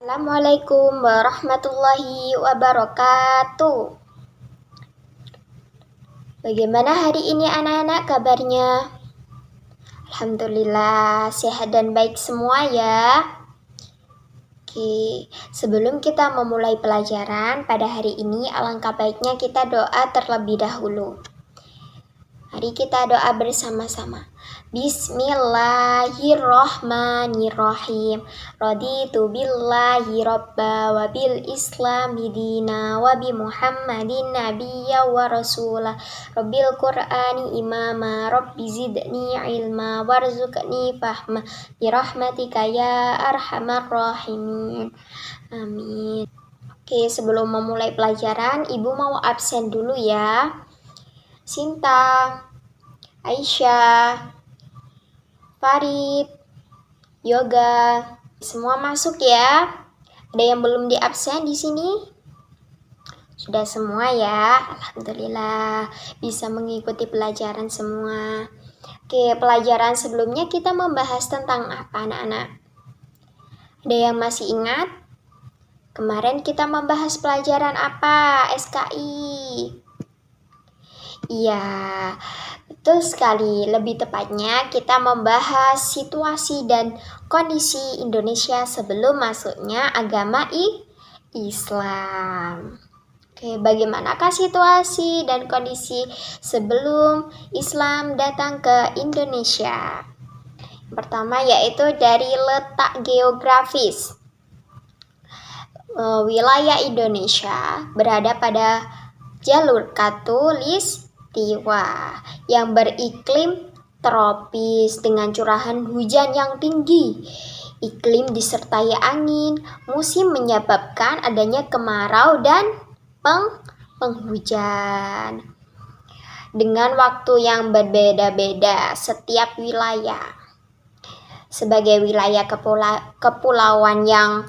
Assalamualaikum warahmatullahi wabarakatuh. Bagaimana hari ini anak-anak kabarnya? Alhamdulillah sehat dan baik semua ya. Oke, sebelum kita memulai pelajaran pada hari ini, alangkah baiknya kita doa terlebih dahulu. Mari kita doa bersama-sama. Bismillahirrohmanirrohim. Raditu billahi robba wa bil islami dina wa bi muhammadin nabiyya wa rasulah rabbil qur'ani imama rabbi zidni ilma warzuqni fahma birahmatika ya arhamar rahimin. Amin. Oke, sebelum memulai pelajaran, Ibu mau absen dulu ya. Sinta, Aisyah, Farid, Yoga, semua masuk ya. Ada yang belum di absen di sini? Sudah semua ya. Alhamdulillah bisa mengikuti pelajaran semua. Oke, pelajaran sebelumnya kita membahas tentang apa anak-anak? Ada yang masih ingat? Kemarin kita membahas pelajaran apa? SKI. Iya, betul sekali. Lebih tepatnya kita membahas situasi dan kondisi Indonesia sebelum masuknya agama Islam. Oke, bagaimanakah situasi dan kondisi sebelum Islam datang ke Indonesia? Yang pertama yaitu dari letak geografis. Wilayah Indonesia berada pada jalur khatulistiwa yang beriklim tropis dengan curahan hujan yang tinggi. Iklim disertai angin musim menyebabkan adanya kemarau dan penghujan dengan waktu yang berbeda-beda setiap wilayah. Sebagai wilayah kepulauan yang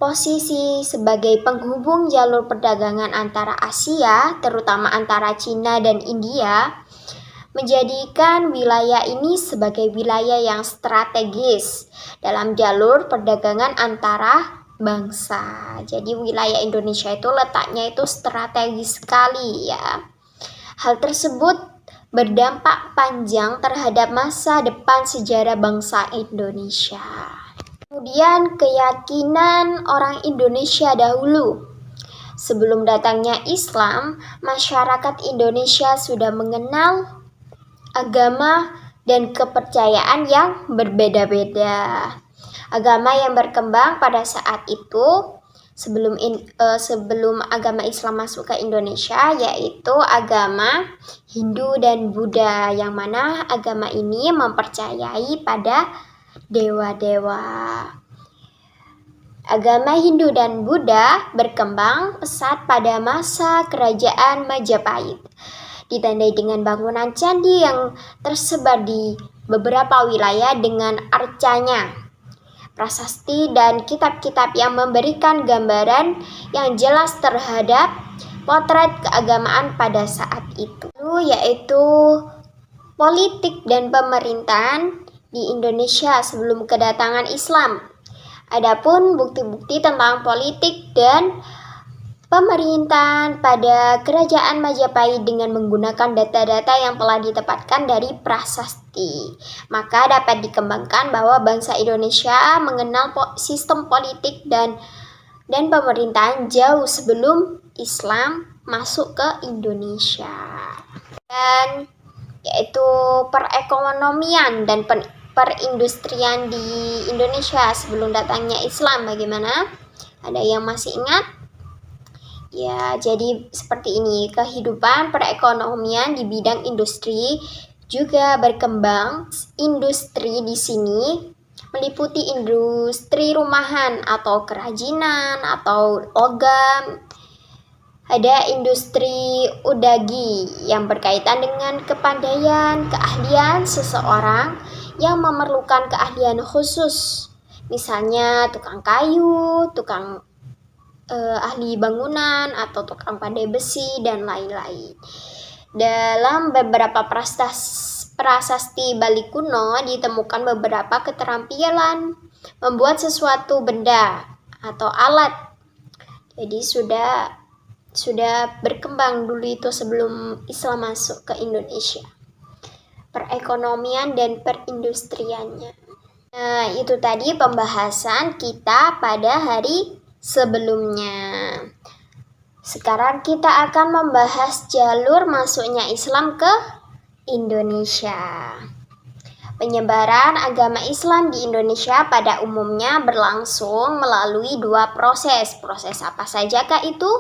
posisi sebagai penghubung jalur perdagangan antara Asia, terutama antara Cina dan India, menjadikan wilayah ini sebagai wilayah yang strategis dalam jalur perdagangan antara bangsa. Jadi wilayah Indonesia itu letaknya itu strategis sekali ya. Hal tersebut berdampak panjang terhadap masa depan sejarah bangsa Indonesia. Kemudian keyakinan orang Indonesia dahulu. Sebelum datangnya Islam, masyarakat Indonesia sudah mengenal agama dan kepercayaan yang berbeda-beda. Agama yang berkembang pada saat itu sebelum agama Islam masuk ke Indonesia yaitu agama Hindu dan Buddha, yang mana agama ini mempercayai pada dewa-dewa. Agama Hindu dan Buddha berkembang pesat pada masa kerajaan Majapahit, ditandai dengan bangunan candi yang tersebar di beberapa wilayah dengan arcanya, prasasti dan kitab-kitab yang memberikan gambaran yang jelas terhadap potret keagamaan pada saat itu, yaitu politik dan pemerintahan di Indonesia sebelum kedatangan Islam. Adapun bukti-bukti tentang politik dan pemerintahan pada kerajaan Majapahit dengan menggunakan data-data yang telah ditempatkan dari prasasti, maka dapat dikembangkan bahwa bangsa Indonesia mengenal sistem politik dan pemerintahan jauh sebelum Islam masuk ke Indonesia. Dan yaitu perekonomian dan perindustrian di Indonesia sebelum datangnya Islam. Bagaimana? Ada yang masih ingat? Ya, jadi seperti ini. Kehidupan perekonomian di bidang industri juga berkembang. Industri di sini meliputi industri rumahan atau kerajinan atau logam. Ada industri udagi yang berkaitan dengan kepandaian, keahlian seseorang yang memerlukan keahlian khusus. Misalnya tukang kayu, tukang ahli bangunan, atau tukang pandai besi, dan lain-lain. Dalam beberapa prasasti Bali kuno ditemukan beberapa keterampilan membuat sesuatu benda atau alat. Jadi sudah berkembang dulu itu sebelum Islam masuk ke Indonesia. Perekonomian dan perindustriannya. Nah, itu tadi pembahasan kita pada hari sebelumnya. Sekarang kita akan membahas jalur masuknya Islam ke Indonesia. Penyebaran agama Islam di Indonesia pada umumnya berlangsung melalui dua proses. Proses apa sajakah itu?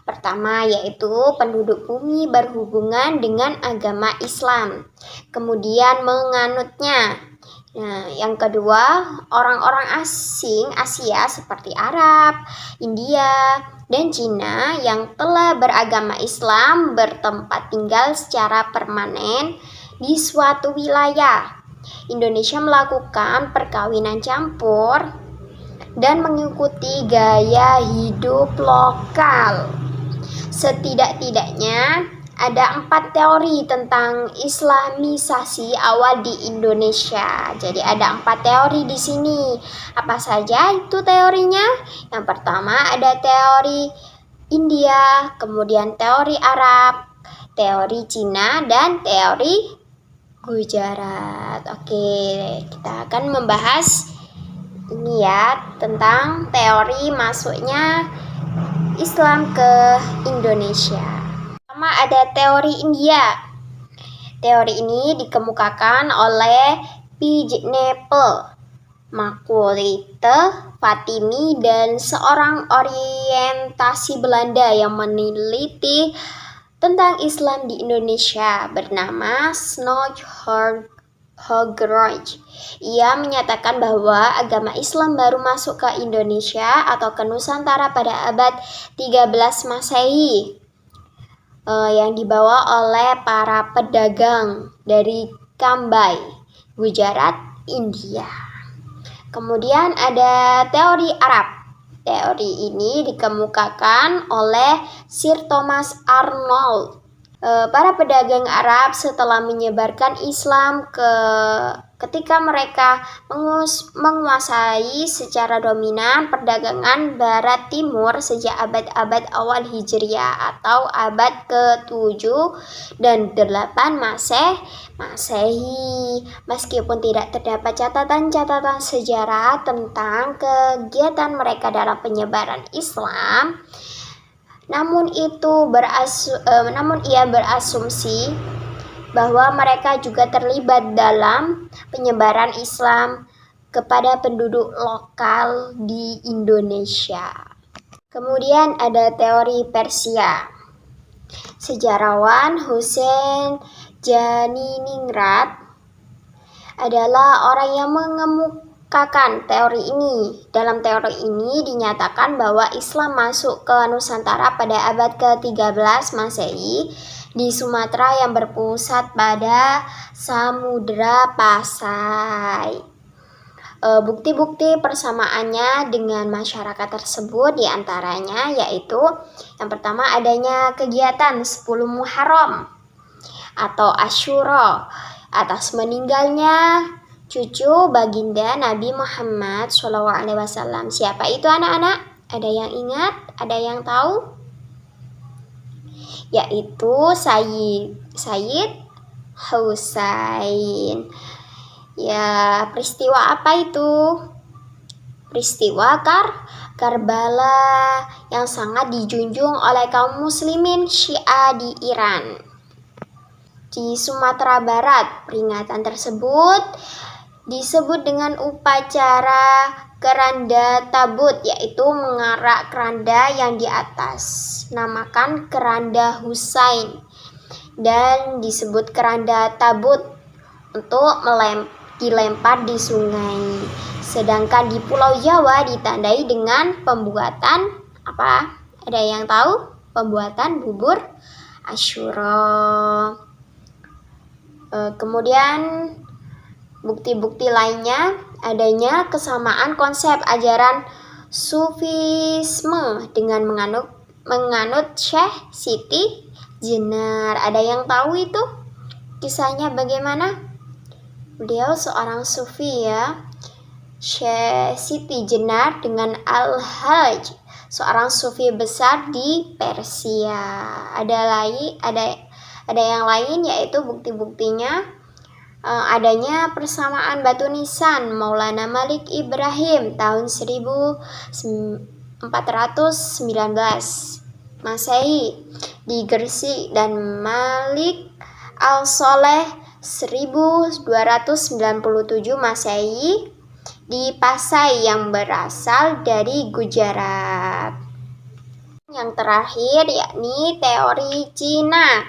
Pertama yaitu penduduk bumi berhubungan dengan agama Islam, kemudian menganutnya. Nah, yang kedua, orang-orang asing Asia seperti Arab, India, dan Cina yang telah beragama Islam bertempat tinggal secara permanen di suatu wilayah. Indonesia melakukan perkawinan campur dan mengikuti gaya hidup lokal. Setidak-tidaknya ada 4 teori tentang Islamisasi awal di Indonesia. Jadi ada 4 teori di sini. Apa saja itu teorinya? Yang pertama ada teori India, kemudian teori Arab, teori Cina, dan teori Gujarat. Oke, kita akan membahas ini ya tentang teori masuknya Islam ke Indonesia. Pertama ada teori India. Teori ini dikemukakan oleh Pijnepe, Makulite, Fatimi, dan seorang orientasi Belanda yang meneliti tentang Islam di Indonesia bernama Snow Hogeroj. Ia menyatakan bahwa agama Islam baru masuk ke Indonesia atau ke Nusantara pada abad 13 Masehi yang dibawa oleh para pedagang dari Kambai, Gujarat, India. Kemudian ada teori Arab. Teori ini dikemukakan oleh Sir Thomas Arnold. Para pedagang Arab setelah menyebarkan Islam ketika mereka menguasai secara dominan perdagangan Barat Timur sejak abad-abad awal Hijriah atau abad ke-7 dan 8 Masehi. Meskipun tidak terdapat catatan-catatan sejarah tentang kegiatan mereka dalam penyebaran Islam, namun ia berasumsi bahwa mereka juga terlibat dalam penyebaran Islam kepada penduduk lokal di Indonesia. Kemudian ada teori Persia. Sejarawan Hussein Janiningrat adalah orang yang mengemukakan teori ini. Dalam teori ini dinyatakan bahwa Islam masuk ke Nusantara pada abad ke-13 Masehi di Sumatera yang berpusat pada Samudra Pasai. Bukti-bukti persamaannya dengan masyarakat tersebut diantaranya yaitu yang pertama adanya kegiatan 10 Muharram atau Asyura atas meninggalnya cucu baginda Nabi Muhammad SAW. Siapa itu anak-anak? Ada yang ingat? Ada yang tahu? Yaitu Sayyid Husain. Ya, peristiwa apa itu? Peristiwa Karbala yang sangat dijunjung oleh kaum muslimin Syiah di Iran. Di Sumatera Barat, peringatan tersebut disebut dengan upacara keranda tabut, yaitu mengarak keranda yang di atas namakan keranda Husain dan disebut keranda tabut untuk dilempar di sungai. Sedangkan di Pulau Jawa ditandai dengan pembuatan apa? Ada yang tahu? Pembuatan bubur Asyura. Kemudian bukti-bukti lainnya adanya kesamaan konsep ajaran Sufisme dengan menganut Syekh Siti Jenar. Ada yang tahu itu kisahnya bagaimana? Beliau seorang sufi ya. Syekh Siti Jenar dengan Al-Hajj, seorang sufi besar di Persia. Ada yang lain, yaitu bukti-buktinya adanya persamaan batu nisan Maulana Malik Ibrahim tahun 1419 Masehi di Gresik, dan Malik Al-Soleh 1297 Masehi di Pasai yang berasal dari Gujarat. Yang terakhir yakni teori Cina.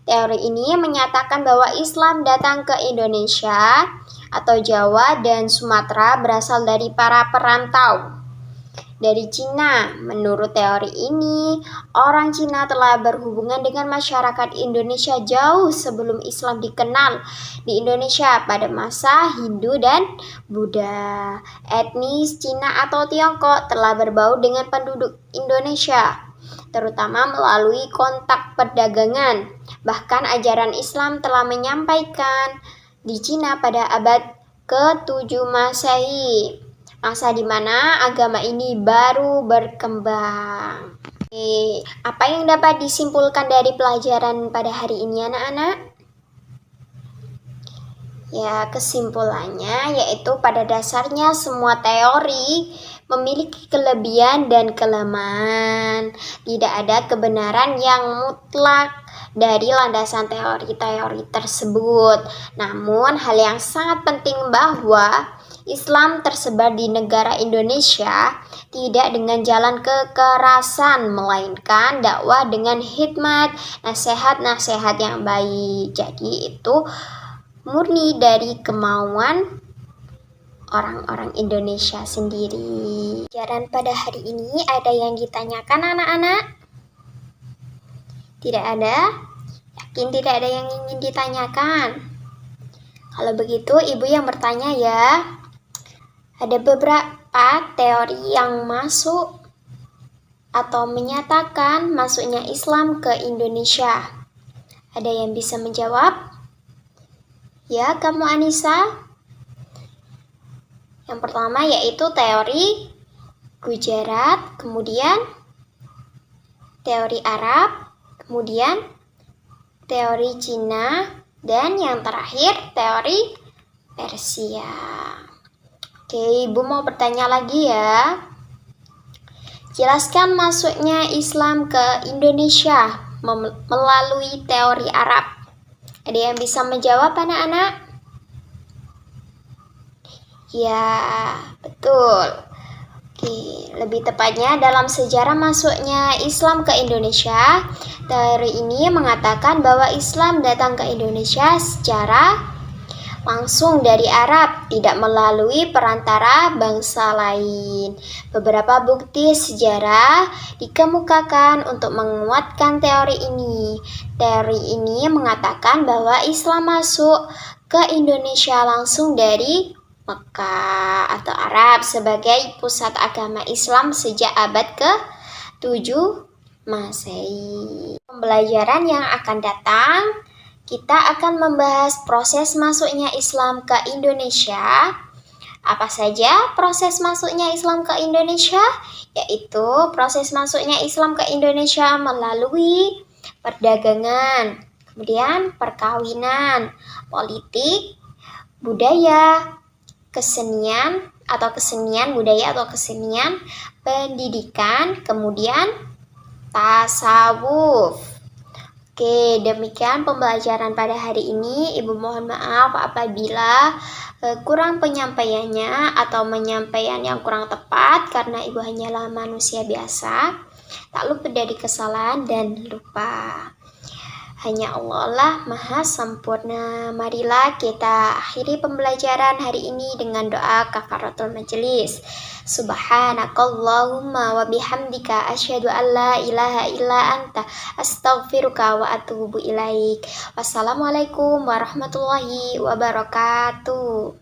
Teori ini menyatakan bahwa Islam datang ke Indonesia atau Jawa dan Sumatera berasal dari para perantau dari Cina. Menurut teori ini, orang Cina telah berhubungan dengan masyarakat Indonesia jauh sebelum Islam dikenal di Indonesia pada masa Hindu dan Buddha. Etnis Cina atau Tiongkok telah berbaur dengan penduduk Indonesia, terutama melalui kontak perdagangan. Bahkan ajaran Islam telah menyampaikan di Cina pada abad ke-7 Masehi, masa di mana agama ini baru berkembang. Apa yang dapat disimpulkan dari pelajaran pada hari ini, anak-anak? Ya, kesimpulannya yaitu pada dasarnya semua teori memiliki kelebihan dan kelemahan. Tidak ada kebenaran yang mutlak dari landasan teori-teori tersebut. Namun, hal yang sangat penting bahwa Islam tersebar di negara Indonesia tidak dengan jalan kekerasan, melainkan dakwah dengan hikmat, nasihat-nasihat yang baik. Jadi itu murni dari kemauan orang-orang Indonesia sendiri. Pelajaran pada hari ini ada yang ditanyakan, anak-anak? Tidak ada? Yakin tidak ada yang ingin ditanyakan? Kalau begitu, ibu yang bertanya ya. Ada beberapa teori yang masuk atau menyatakan masuknya Islam ke Indonesia. Ada yang bisa menjawab? Ya, kamu Anissa? Yang pertama yaitu teori Gujarat, kemudian teori Arab, kemudian teori Cina, dan yang terakhir teori Persia. Oke, ibu mau bertanya lagi ya. Jelaskan masuknya Islam ke Indonesia melalui teori Arab. Ada yang bisa menjawab, anak-anak? Ya, betul. Oke, lebih tepatnya dalam sejarah masuknya Islam ke Indonesia, teori ini mengatakan bahwa Islam datang ke Indonesia secara langsung dari Arab, tidak melalui perantara bangsa lain. Beberapa bukti sejarah dikemukakan untuk menguatkan teori ini. Teori ini mengatakan bahwa Islam masuk ke Indonesia langsung dari Mekah atau Arab sebagai pusat agama Islam sejak abad ke-7 Masehi. Pembelajaran yang akan datang, kita akan membahas proses masuknya Islam ke Indonesia. Apa saja proses masuknya Islam ke Indonesia? Yaitu proses masuknya Islam ke Indonesia melalui perdagangan, kemudian perkawinan, politik, budaya, kesenian, budaya atau kesenian, pendidikan, kemudian tasawuf. Oke, demikian pembelajaran pada hari ini. Ibu mohon maaf apabila kurang penyampaiannya atau penyampaian yang kurang tepat, karena ibu hanyalah manusia biasa, tak luput dari kesalahan dan lupa. Hanya Allah lah maha sempurna. Marilah kita akhiri pembelajaran hari ini dengan doa kafaratul majelis. Subhanakallahumma wa bihamdika asyhadu an la ilaha illa anta astaghfiruka wa atubu ilaik. Wassalamualaikum warahmatullahi wabarakatuh.